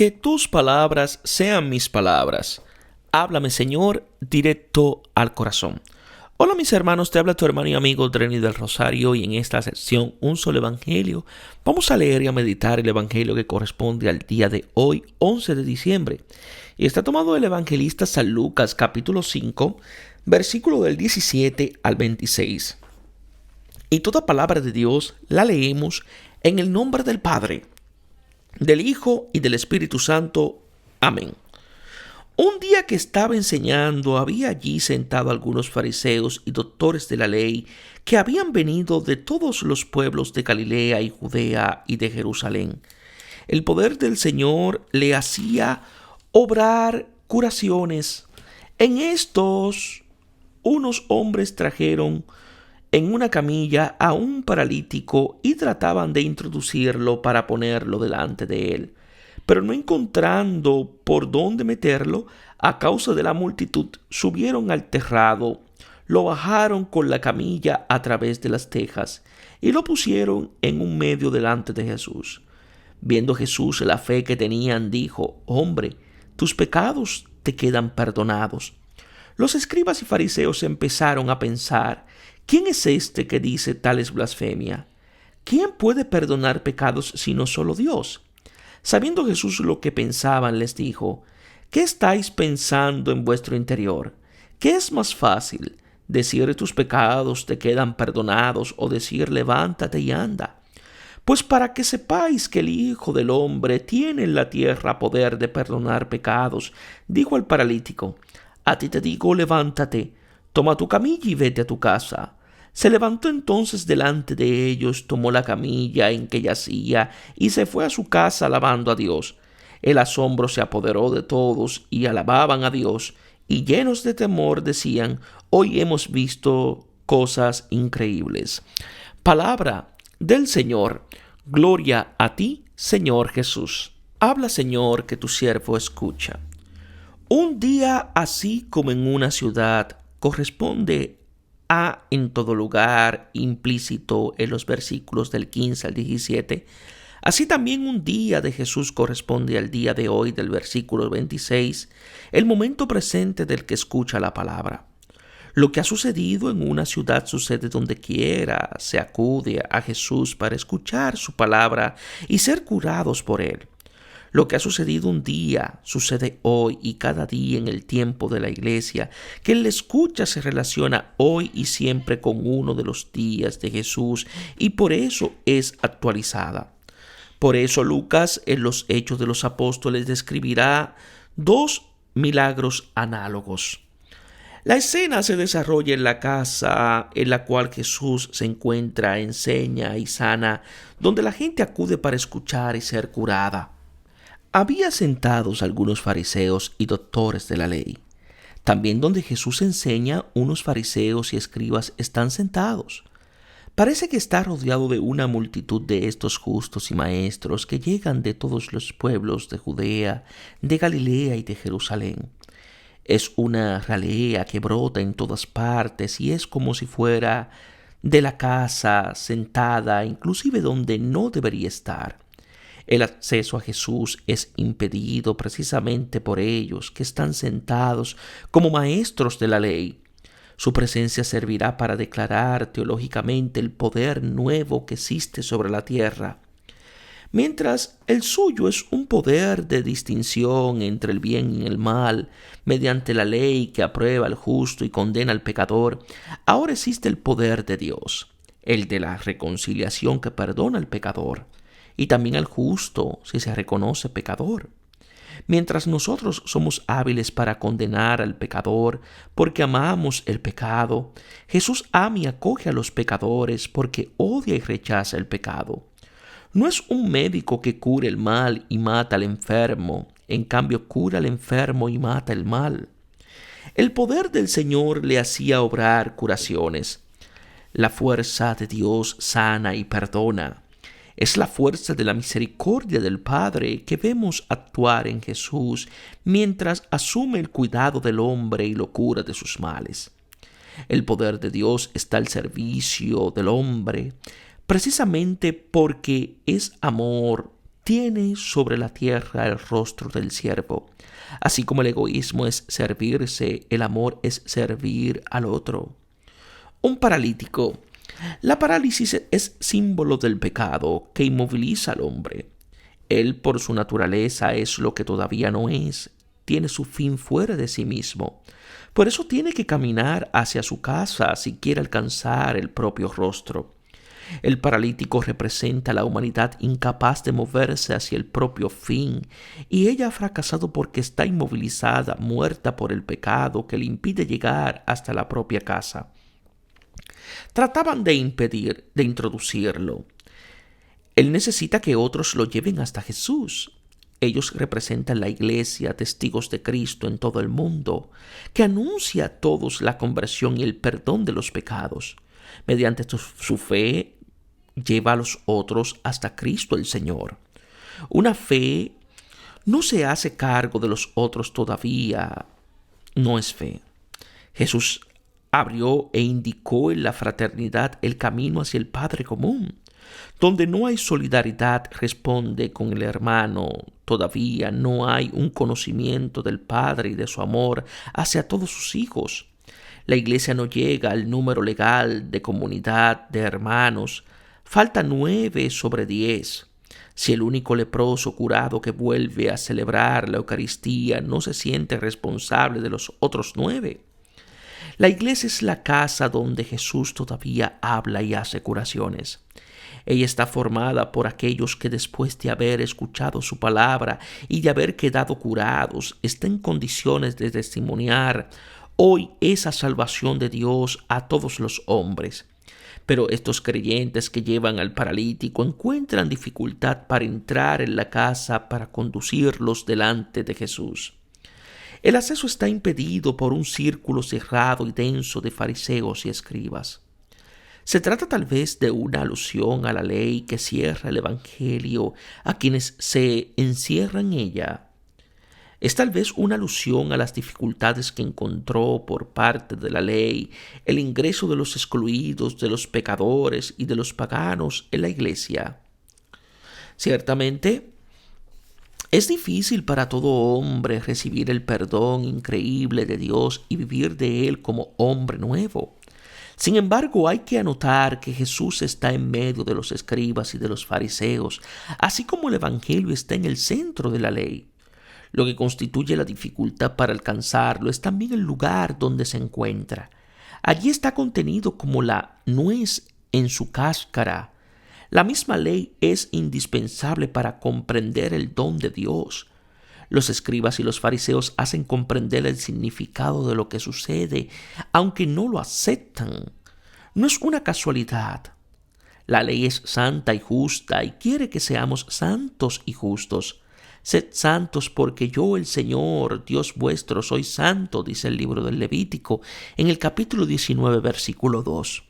Que tus palabras sean mis palabras. Háblame, Señor, directo al corazón. Hola mis hermanos, te habla tu hermano y amigo Dreni del Rosario y en esta sección Un Solo Evangelio vamos a leer y a meditar el Evangelio que corresponde al día de hoy, 11 de diciembre. Y está tomado del evangelista San Lucas capítulo 5, versículo del 17 al 26. Y toda palabra de Dios la leemos en el nombre del Padre, del Hijo y del Espíritu Santo. Amén. Un día que estaba enseñando, había allí sentado algunos fariseos y doctores de la ley que habían venido de todos los pueblos de Galilea y Judea y de Jerusalén. El poder del Señor le hacía obrar curaciones. En estos, unos hombres trajeron en una camilla a un paralítico y trataban de introducirlo para ponerlo delante de él. Pero no encontrando por dónde meterlo, a causa de la multitud, subieron al terrado, lo bajaron con la camilla a través de las tejas y lo pusieron en un medio delante de Jesús. Viendo Jesús la fe que tenían, dijo: «Hombre, tus pecados te quedan perdonados». Los escribas y fariseos empezaron a pensar: ¿quién es este que dice tales blasfemias? ¿Quién puede perdonar pecados sino solo Dios? Sabiendo Jesús lo que pensaban, les dijo: ¿qué estáis pensando en vuestro interior? ¿Qué es más fácil, decir tus pecados te quedan perdonados o decir levántate y anda? Pues para que sepáis que el Hijo del Hombre tiene en la tierra poder de perdonar pecados, dijo al paralítico: a ti te digo, levántate, toma tu camilla y vete a tu casa. Se levantó entonces delante de ellos, tomó la camilla en que yacía y se fue a su casa alabando a Dios. El asombro se apoderó de todos y alababan a Dios, y llenos de temor decían: hoy hemos visto cosas increíbles. Palabra del Señor. Gloria a ti, Señor Jesús. Habla, Señor, que tu siervo escucha. Un día así como en una ciudad corresponde a en todo lugar, implícito en los versículos del 15 al 17, así también un día de Jesús corresponde al día de hoy del versículo 26, el momento presente del que escucha la palabra. Lo que ha sucedido en una ciudad sucede donde quiera se acude a Jesús para escuchar su palabra y ser curados por él. Lo que ha sucedido un día sucede hoy y cada día en el tiempo de la iglesia, que el escucha se relaciona hoy y siempre con uno de los días de Jesús y por eso es actualizada. Por eso Lucas en los Hechos de los Apóstoles describirá dos milagros análogos. La escena se desarrolla en la casa en la cual Jesús se encuentra, enseña y sana, donde la gente acude para escuchar y ser curada. Había sentados algunos fariseos y doctores de la ley. También donde Jesús enseña, unos fariseos y escribas están sentados. Parece que está rodeado de una multitud de estos justos y maestros que llegan de todos los pueblos de Judea, de Galilea y de Jerusalén. Es una ralea que brota en todas partes y es como si fuera de la casa, sentada, inclusive donde no debería estar. El acceso a Jesús es impedido precisamente por ellos que están sentados como maestros de la ley. Su presencia servirá para declarar teológicamente el poder nuevo que existe sobre la tierra, mientras el suyo es un poder de distinción entre el bien y el mal, mediante la ley que aprueba al justo y condena al pecador. Ahora existe el poder de Dios, el de la reconciliación que perdona al pecador, y también al justo si se reconoce pecador. Mientras nosotros somos hábiles para condenar al pecador porque amamos el pecado, Jesús ama y acoge a los pecadores porque odia y rechaza el pecado. No es un médico que cura el mal y mata al enfermo, en cambio cura al enfermo y mata el mal. El poder del Señor le hacía obrar curaciones. La fuerza de Dios sana y perdona. Es la fuerza de la misericordia del Padre que vemos actuar en Jesús mientras asume el cuidado del hombre y lo cura de sus males. El poder de Dios está al servicio del hombre, precisamente porque es amor tiene sobre la tierra el rostro del siervo. Así como el egoísmo es servirse, el amor es servir al otro. Un paralítico. La parálisis es símbolo del pecado que inmoviliza al hombre. Él, por su naturaleza, es lo que todavía no es. Tiene su fin fuera de sí mismo. Por eso tiene que caminar hacia su casa si quiere alcanzar el propio rostro. El paralítico representa a la humanidad incapaz de moverse hacia el propio fin, y ella ha fracasado porque está inmovilizada, muerta por el pecado que le impide llegar hasta la propia casa. Trataban de introducirlo. Él necesita que otros lo lleven hasta Jesús. Ellos representan la iglesia, testigos de Cristo en todo el mundo, que anuncia a todos la conversión y el perdón de los pecados. Mediante su fe, lleva a los otros hasta Cristo el Señor. Una fe no se hace cargo de los otros todavía, no es fe. Jesús abrió e indicó en la fraternidad el camino hacia el Padre común. Donde no hay solidaridad, responde con el hermano, todavía no hay un conocimiento del Padre y de su amor hacia todos sus hijos. La iglesia no llega al número legal de comunidad de hermanos. Falta 9 sobre 10. Si el único leproso curado que vuelve a celebrar la Eucaristía no se siente responsable de los otros 9. La iglesia es la casa donde Jesús todavía habla y hace curaciones. Ella está formada por aquellos que después de haber escuchado su palabra y de haber quedado curados, están en condiciones de testimoniar hoy esa salvación de Dios a todos los hombres. Pero estos creyentes que llevan al paralítico encuentran dificultad para entrar en la casa para conducirlos delante de Jesús. El acceso está impedido por un círculo cerrado y denso de fariseos y escribas. Se trata tal vez de una alusión a la ley que cierra el Evangelio a quienes se encierran en ella. Es tal vez una alusión a las dificultades que encontró por parte de la ley el ingreso de los excluidos, de los pecadores y de los paganos en la iglesia. Ciertamente, es difícil para todo hombre recibir el perdón increíble de Dios y vivir de él como hombre nuevo. Sin embargo, hay que anotar que Jesús está en medio de los escribas y de los fariseos, así como el Evangelio está en el centro de la ley. Lo que constituye la dificultad para alcanzarlo es también el lugar donde se encuentra. Allí está contenido como la nuez en su cáscara. La misma ley es indispensable para comprender el don de Dios. Los escribas y los fariseos hacen comprender el significado de lo que sucede, aunque no lo aceptan. No es una casualidad. La ley es santa y justa y quiere que seamos santos y justos. Sed santos porque yo, el Señor, Dios vuestro, soy santo, dice el libro del Levítico, en el capítulo 19, versículo 2.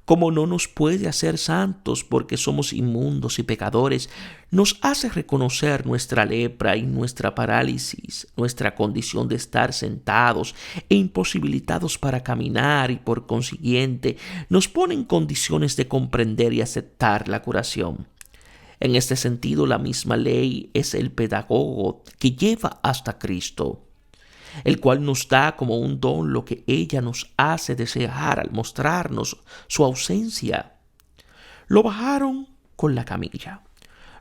Como no nos puede hacer santos porque somos inmundos y pecadores, nos hace reconocer nuestra lepra y nuestra parálisis, nuestra condición de estar sentados e imposibilitados para caminar y por consiguiente nos pone en condiciones de comprender y aceptar la curación. En este sentido, la misma ley es el pedagogo que lleva hasta Cristo, el cual nos da como un don lo que ella nos hace desear al mostrarnos su ausencia. Lo bajaron con la camilla.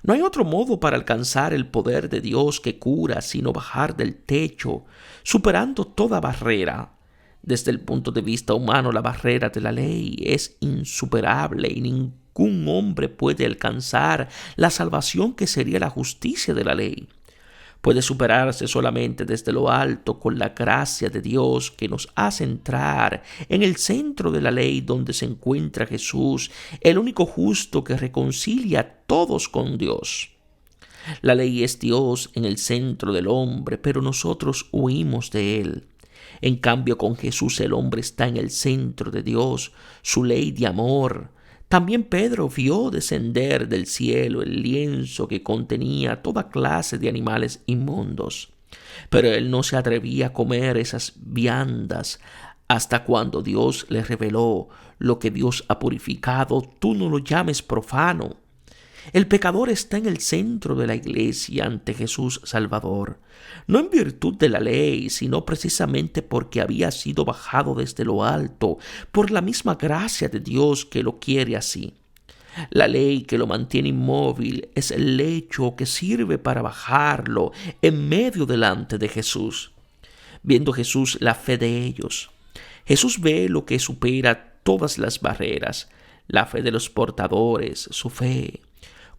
No hay otro modo para alcanzar el poder de Dios que cura sino bajar del techo, superando toda barrera. Desde el punto de vista humano, la barrera de la ley es insuperable y ningún hombre puede alcanzar la salvación que sería la justicia de la ley. Puede superarse solamente desde lo alto con la gracia de Dios que nos hace entrar en el centro de la ley donde se encuentra Jesús, el único justo que reconcilia a todos con Dios. La ley es Dios en el centro del hombre, pero nosotros huimos de él. En cambio, con Jesús el hombre está en el centro de Dios, su ley de amor. También Pedro vio descender del cielo el lienzo que contenía toda clase de animales inmundos. Pero él no se atrevía a comer esas viandas hasta cuando Dios le reveló: lo que Dios ha purificado, tú no lo llames profano. El pecador está en el centro de la iglesia ante Jesús Salvador, no en virtud de la ley, sino precisamente porque había sido bajado desde lo alto, por la misma gracia de Dios que lo quiere así. La ley que lo mantiene inmóvil es el lecho que sirve para bajarlo en medio delante de Jesús. Viendo Jesús la fe de ellos, Jesús ve lo que supera todas las barreras, la fe de los portadores, su fe.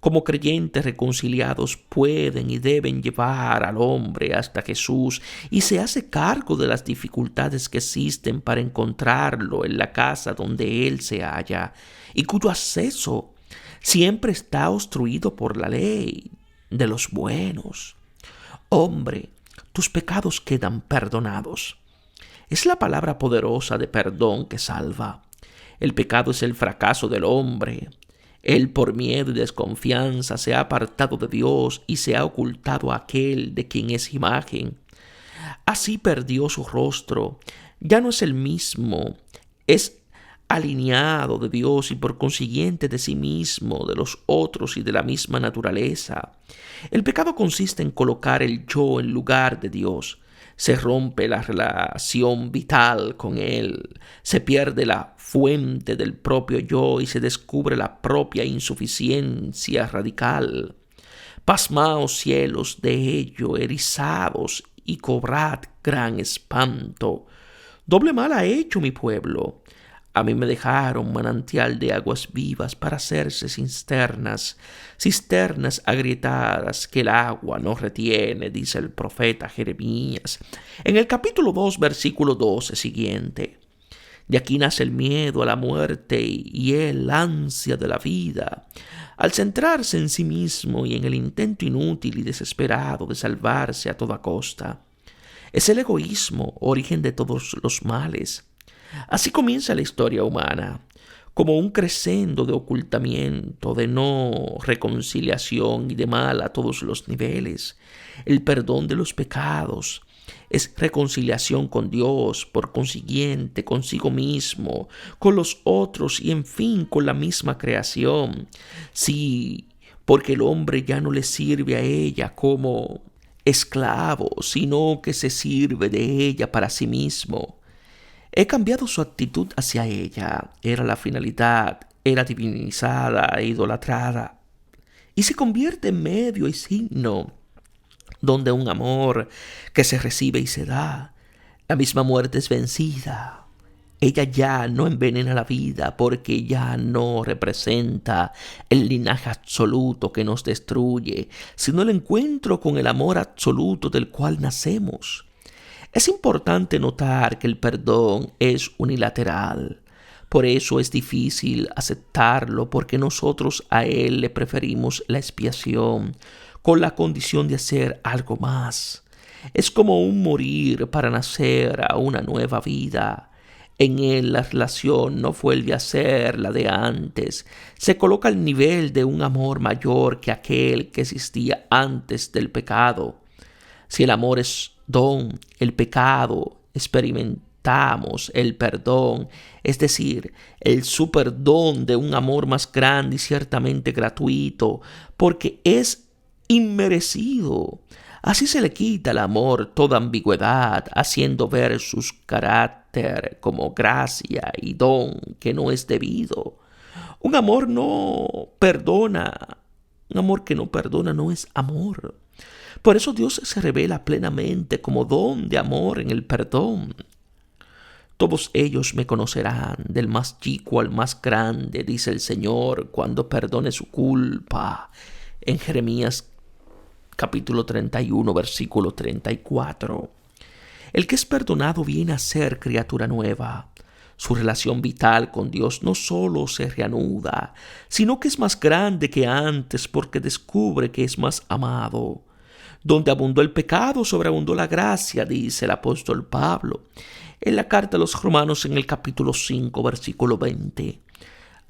Como creyentes reconciliados pueden y deben llevar al hombre hasta Jesús y se hace cargo de las dificultades que existen para encontrarlo en la casa donde Él se halla y cuyo acceso siempre está obstruido por la ley de los buenos. Hombre, tus pecados quedan perdonados. Es la palabra poderosa de perdón que salva. El pecado es el fracaso del hombre. Él, por miedo y desconfianza, se ha apartado de Dios y se ha ocultado a aquel de quien es imagen. Así perdió su rostro. Ya no es el mismo. Es alineado de Dios y por consiguiente de sí mismo, de los otros y de la misma naturaleza. El pecado consiste en colocar el yo en lugar de Dios. Se rompe la relación vital con Él, se pierde la fuente del propio yo y se descubre la propia insuficiencia radical. Pasmaos cielos de ello, erizados, y cobrad gran espanto. Doble mal ha hecho mi pueblo. A mí me dejaron manantial de aguas vivas para hacerse cisternas, cisternas agrietadas que el agua no retiene, dice el profeta Jeremías. En el capítulo 2, versículo 12 siguiente. De aquí nace el miedo a la muerte y el ansia de la vida. Al centrarse en sí mismo y en el intento inútil y desesperado de salvarse a toda costa. Es el egoísmo, origen de todos los males. Así comienza la historia humana, como un crescendo de ocultamiento, de no reconciliación y de mal a todos los niveles. El perdón de los pecados es reconciliación con Dios, por consiguiente, consigo mismo, con los otros y en fin con la misma creación. Sí, porque el hombre ya no le sirve a ella como esclavo, sino que se sirve de ella para sí mismo. He cambiado su actitud hacia ella. Era la finalidad, era divinizada e idolatrada. Y se convierte en medio y signo, donde un amor que se recibe y se da. La misma muerte es vencida. Ella ya no envenena la vida porque ya no representa el linaje absoluto que nos destruye, sino el encuentro con el amor absoluto del cual nacemos. Es importante notar que el perdón es unilateral. Por eso es difícil aceptarlo, porque nosotros a Él le preferimos la expiación, con la condición de hacer algo más. Es como un morir para nacer a una nueva vida. En Él la relación no vuelve a ser la de antes. Se coloca al nivel de un amor mayor que aquel que existía antes del pecado. Si el amor es don, el pecado, experimentamos el perdón, es decir, el superdón de un amor más grande y ciertamente gratuito, porque es inmerecido. Así se le quita al amor toda ambigüedad, haciendo ver su carácter como gracia y don que no es debido. Un amor no perdona, un amor que no perdona no es amor. Por eso Dios se revela plenamente como don de amor en el perdón. Todos ellos me conocerán, del más chico al más grande, dice el Señor, cuando perdone su culpa. En Jeremías capítulo 31, versículo 34. El que es perdonado viene a ser criatura nueva. Su relación vital con Dios no solo se reanuda, sino que es más grande que antes porque descubre que es más amado. Donde abundó el pecado, sobreabundó la gracia, dice el apóstol Pablo en la carta a los Romanos en el capítulo 5, versículo 20.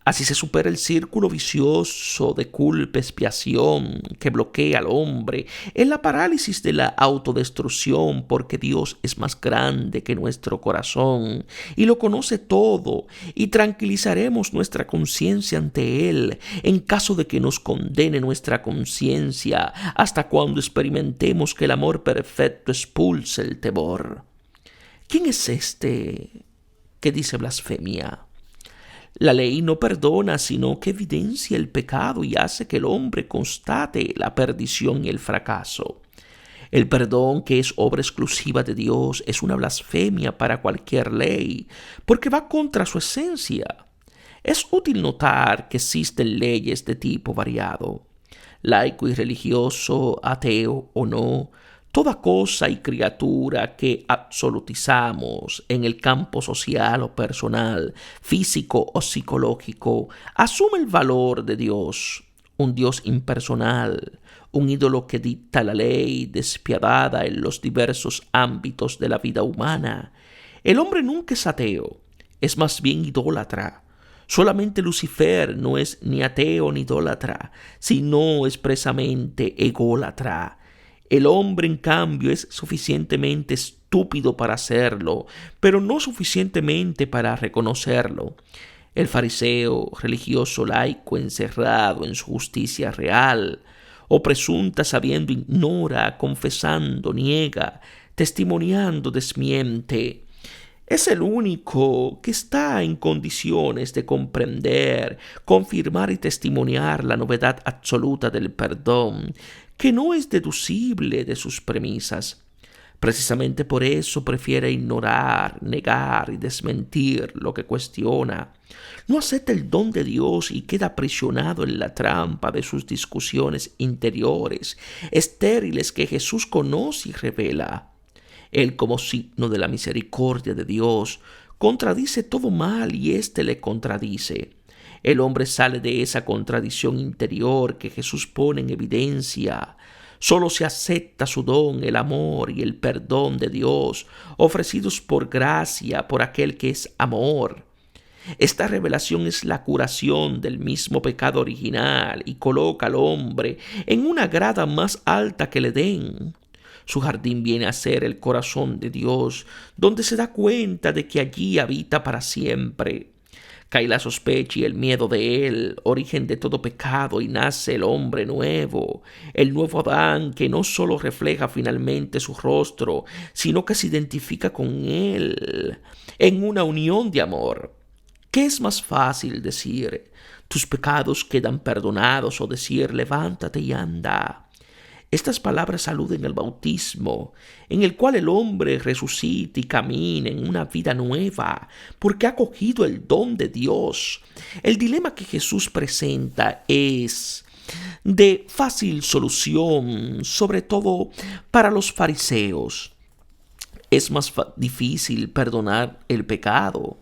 Así se supera el círculo vicioso de culpa, expiación que bloquea al hombre en la parálisis de la autodestrucción, porque Dios es más grande que nuestro corazón y lo conoce todo, y tranquilizaremos nuestra conciencia ante Él en caso de que nos condene nuestra conciencia hasta cuando experimentemos que el amor perfecto expulse el temor. ¿Quién es este que dice blasfemia? La ley no perdona, sino que evidencia el pecado y hace que el hombre constate la perdición y el fracaso. El perdón, que es obra exclusiva de Dios, es una blasfemia para cualquier ley, porque va contra su esencia. Es útil notar que existen leyes de tipo variado. Laico y religioso, ateo o no, toda cosa y criatura que absolutizamos en el campo social o personal, físico o psicológico, asume el valor de Dios, un Dios impersonal, un ídolo que dicta la ley despiadada en los diversos ámbitos de la vida humana. El hombre nunca es ateo, es más bien idólatra. Solamente Lucifer no es ni ateo ni idólatra, sino expresamente ególatra. El hombre, en cambio, es suficientemente estúpido para hacerlo, pero no suficientemente para reconocerlo. El fariseo, religioso laico encerrado en su justicia real, o presunta sabiendo, ignora, confesando, niega, testimoniando, desmiente. Es el único que está en condiciones de comprender, confirmar y testimoniar la novedad absoluta del perdón, que no es deducible de sus premisas. Precisamente por eso prefiere ignorar, negar y desmentir lo que cuestiona. No acepta el don de Dios y queda aprisionado en la trampa de sus discusiones interiores, estériles, que Jesús conoce y revela. Él, como signo de la misericordia de Dios, contradice todo mal y éste le contradice. El hombre sale de esa contradicción interior que Jesús pone en evidencia. Solo se acepta su don, el amor y el perdón de Dios, ofrecidos por gracia por aquel que es amor. Esta revelación es la curación del mismo pecado original y coloca al hombre en una grada más alta que el Edén. Su jardín viene a ser el corazón de Dios, donde se da cuenta de que allí habita para siempre. Cae la sospecha y el miedo de él, origen de todo pecado, y nace el hombre nuevo, el nuevo Adán, que no solo refleja finalmente su rostro, sino que se identifica con él en una unión de amor. ¿Qué es más fácil decir, tus pecados quedan perdonados, o decir, levántate y anda? Estas palabras aluden al bautismo, en el cual el hombre resucita y camina en una vida nueva, porque ha acogido el don de Dios. El dilema que Jesús presenta es de fácil solución, sobre todo para los fariseos. Es más difícil perdonar el pecado.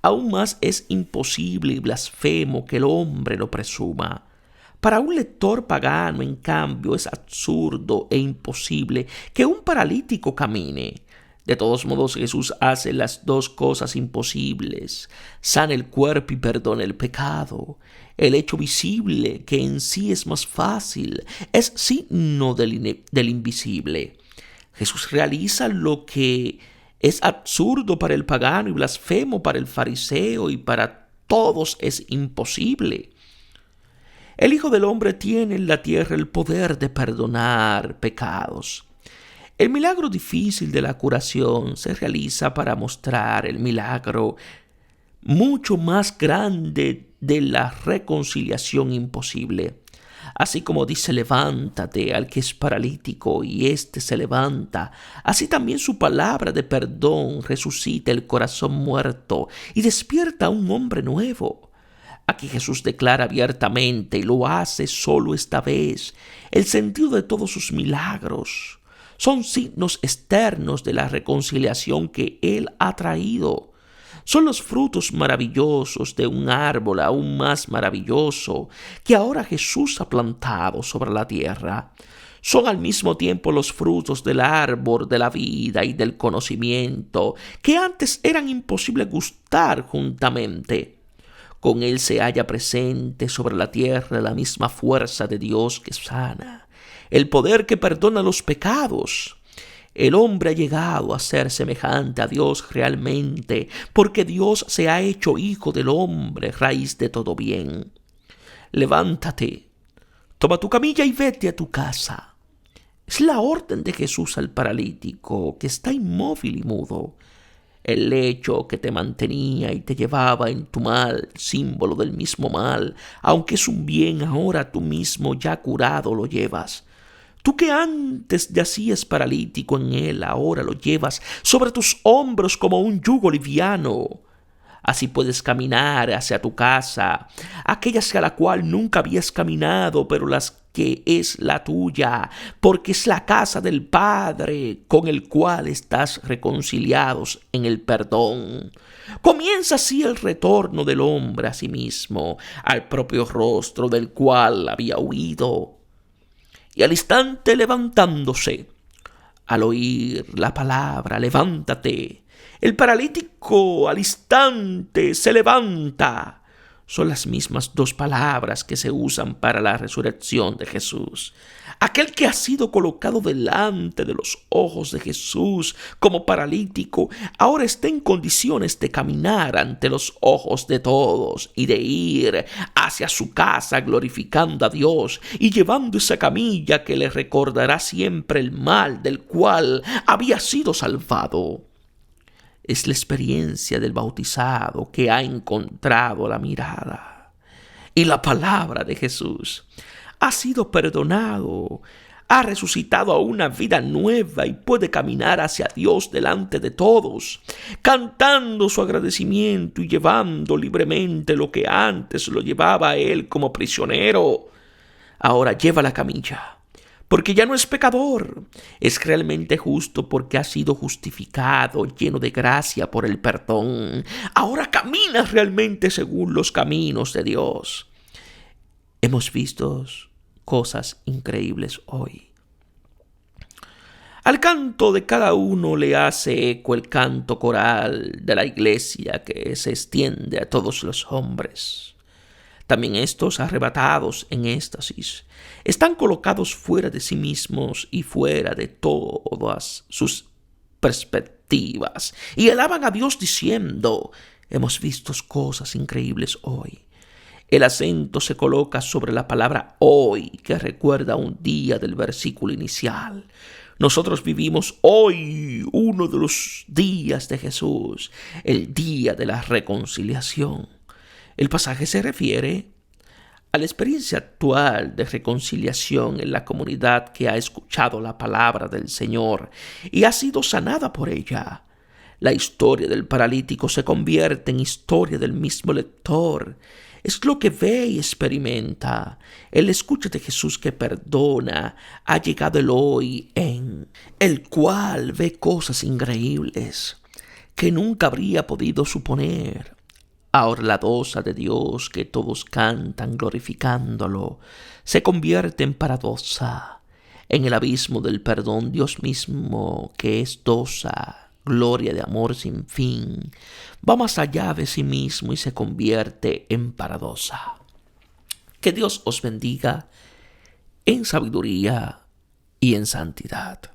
Aún más es imposible y blasfemo que el hombre lo presuma. Para un lector pagano, en cambio, es absurdo e imposible que un paralítico camine. De todos modos, Jesús hace las dos cosas imposibles: sana el cuerpo y perdona el pecado. El hecho visible, que en sí es más fácil, es signo del invisible. Jesús realiza lo que es absurdo para el pagano y blasfemo para el fariseo, y para todos es imposible. El Hijo del Hombre tiene en la tierra el poder de perdonar pecados. El milagro difícil de la curación se realiza para mostrar el milagro mucho más grande de la reconciliación imposible. Así como dice levántate al que es paralítico y éste se levanta, así también su palabra de perdón resucita el corazón muerto y despierta a un hombre nuevo. Aquí Jesús declara abiertamente, y lo hace solo esta vez, el sentido de todos sus milagros. Son signos externos de la reconciliación que Él ha traído. Son los frutos maravillosos de un árbol aún más maravilloso que ahora Jesús ha plantado sobre la tierra. Son al mismo tiempo los frutos del árbol de la vida y del conocimiento que antes eran imposibles gustar juntamente. Con él se halla presente sobre la tierra la misma fuerza de Dios que sana, el poder que perdona los pecados. El hombre ha llegado a ser semejante a Dios realmente, porque Dios se ha hecho hijo del hombre, raíz de todo bien. Levántate, toma tu camilla y vete a tu casa. Es la orden de Jesús al paralítico que está inmóvil y mudo. El lecho que te mantenía y te llevaba en tu mal, símbolo del mismo mal, aunque es un bien, ahora tú mismo ya curado lo llevas. Tú que antes yacías paralítico en él, ahora lo llevas sobre tus hombros como un yugo liviano. Así puedes caminar hacia tu casa, aquella hacia la cual nunca habías caminado, pero las que es la tuya, porque es la casa del Padre con el cual estás reconciliados en el perdón. Comienza así el retorno del hombre a sí mismo, al propio rostro del cual había huido. Y al instante levantándose, al oír la palabra, levántate, el paralítico al instante se levanta. Son las mismas dos palabras que se usan para la resurrección de Jesús. Aquel que ha sido colocado delante de los ojos de Jesús como paralítico, ahora está en condiciones de caminar ante los ojos de todos y de ir hacia su casa glorificando a Dios y llevando esa camilla que le recordará siempre el mal del cual había sido salvado. Es la experiencia del bautizado que ha encontrado la mirada y la palabra de Jesús. Ha sido perdonado, ha resucitado a una vida nueva y puede caminar hacia Dios delante de todos, cantando su agradecimiento y llevando libremente lo que antes lo llevaba a él como prisionero. Ahora lleva la camilla, porque ya no es pecador, es realmente justo porque ha sido justificado, lleno de gracia por el perdón. Ahora camina realmente según los caminos de Dios. Hemos visto cosas increíbles hoy. Al canto de cada uno le hace eco el canto coral de la iglesia que se extiende a todos los hombres. También estos, arrebatados en éxtasis, están colocados fuera de sí mismos y fuera de todas sus perspectivas, y alaban a Dios diciendo: hemos visto cosas increíbles hoy. El acento se coloca sobre la palabra hoy, que recuerda un día del versículo inicial. Nosotros vivimos hoy uno de los días de Jesús, el día de la reconciliación. El pasaje se refiere a la experiencia actual de reconciliación en la comunidad que ha escuchado la palabra del Señor y ha sido sanada por ella. La historia del paralítico se convierte en historia del mismo lector. Es lo que ve y experimenta. El escucha de Jesús que perdona. Ha llegado el hoy en el cual ve cosas increíbles que nunca habría podido suponer. Ahora la dosa de Dios que todos cantan glorificándolo se convierte en paradosa. En el abismo del perdón, Dios mismo, que es dosa, gloria de amor sin fin, va más allá de sí mismo y se convierte en paradosa. Que Dios os bendiga en sabiduría y en santidad.